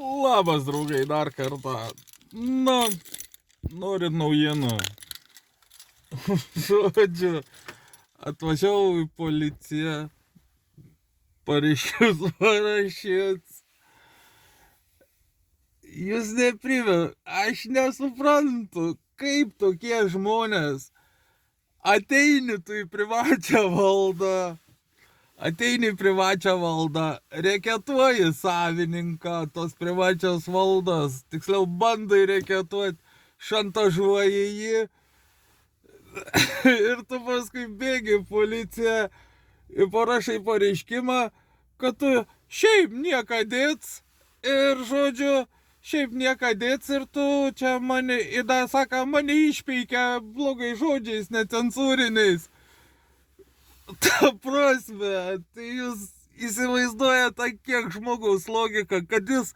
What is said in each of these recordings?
Labas, draugai, dar kartą. Na, norit naujienų. Žodžiu, atvažiavau į policiją, pareiškius parašyt. Jūs neprimenu, aš nesuprantu, kaip tokie žmonės ateini tu į privačią valdą. Ateini į privačią valdą, reketuoji savininką tos privačios valdos, tiksliau bandai reketuoti, šantažuoji jį ir tu paskui bėgi į policiją ir parašai pareiškimą, kad tu šiaip niekadėts ir, žodžiu, šiaip niekadėts ir tu čia mane, sako, mane išpeikia blogais žodžiais, necenzūriniais. Ta prasme, tai jūs įsivaizduojate, kiek žmogaus logika, kad jis,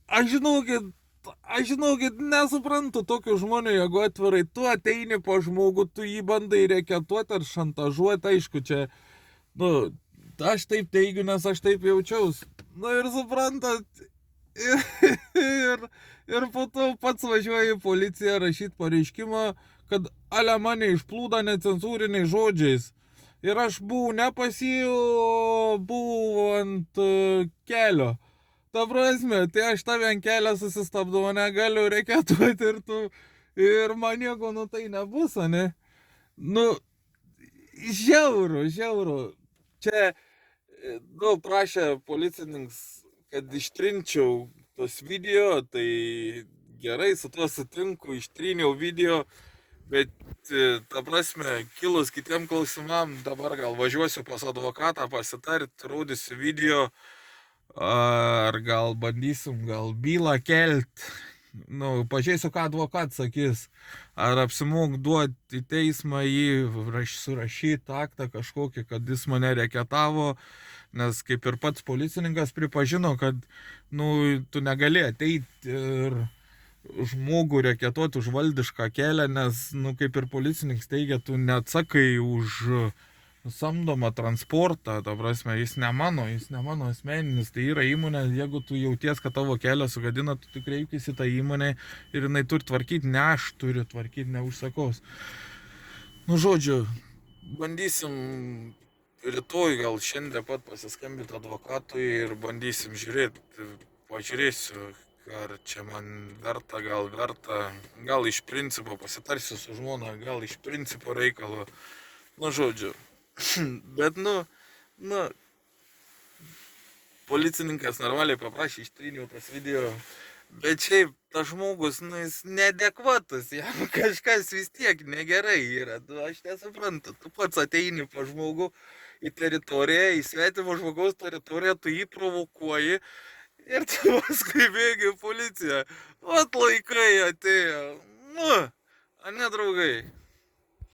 aš žinokit, nesuprantu tokių žmonių, jeigu atvirai, tu ateini po žmogų, tu jį bandai reketuoti ar šantažuoti, aišku, čia, aš taip teigiu, nes aš taip jaučiausi. Ir suprantat, ir po to pats važiuoji į policiją rašyti pareiškimą, kad ale mane išplūda necenzūriniais žodžiais. Ir aš buvau ne pas jį, o buvau ant kelio. Ta prasme, tai aš tave ant kelio susistabdau, negaliu reketuoti ir man nieko, tai nebus, ne? Žiauru. Čia, prašė policininkas, kad ištrinčiau tos video, tai gerai, su tuo sutinku, ištryniau video. Bet, ta prasme, kilus kitiem klausimam, dabar gal važiuosiu pas advokatą pasitarti, rodysiu video, ar gal bandysim bylą kelt. Pažiūrėsiu, ką advokatas sakys. Ar apsimok duoti į teismą jį, surašyti aktą kažkokį, kad jis mane reketavo, nes kaip ir pats policininkas pripažino, kad, tu negali ateiti ir žmogų reketuoti už valdišką kelią, nes, kaip ir policininkas teigia, tu neatsakai už samdomą transportą, ta prasme, jis ne mano asmeninis, tai yra įmonė, jeigu tu jauties, kad tavo kelią sugadina, tu tik kreipkis į tą įmonę ir jinai turi tvarkyti, ne aš turiu tvarkyti, ne užsakos. Žodžiu, bandysim rytoj, gal šiandien pat pasiskambinti advokatui ir bandysim žiūrėti, pažiūrėsiu, ar čia man verta, gal iš principo pasitarsiu su žmona, gal iš principo reikalo, žodžiu. Bet, policininkas normaliai paprašė, ištryniau tas video, bet šiaip tas žmogus, jis neadekvatus, jam kažkas vis tiek negerai yra, aš nesuprantu, tu pats ateini pa žmogų į teritoriją, į svetimo žmogaus teritoriją, tu jį provokuoji, ir tu paskui bėgi į policiją. Vat laikai atėjo. Ane, draugai?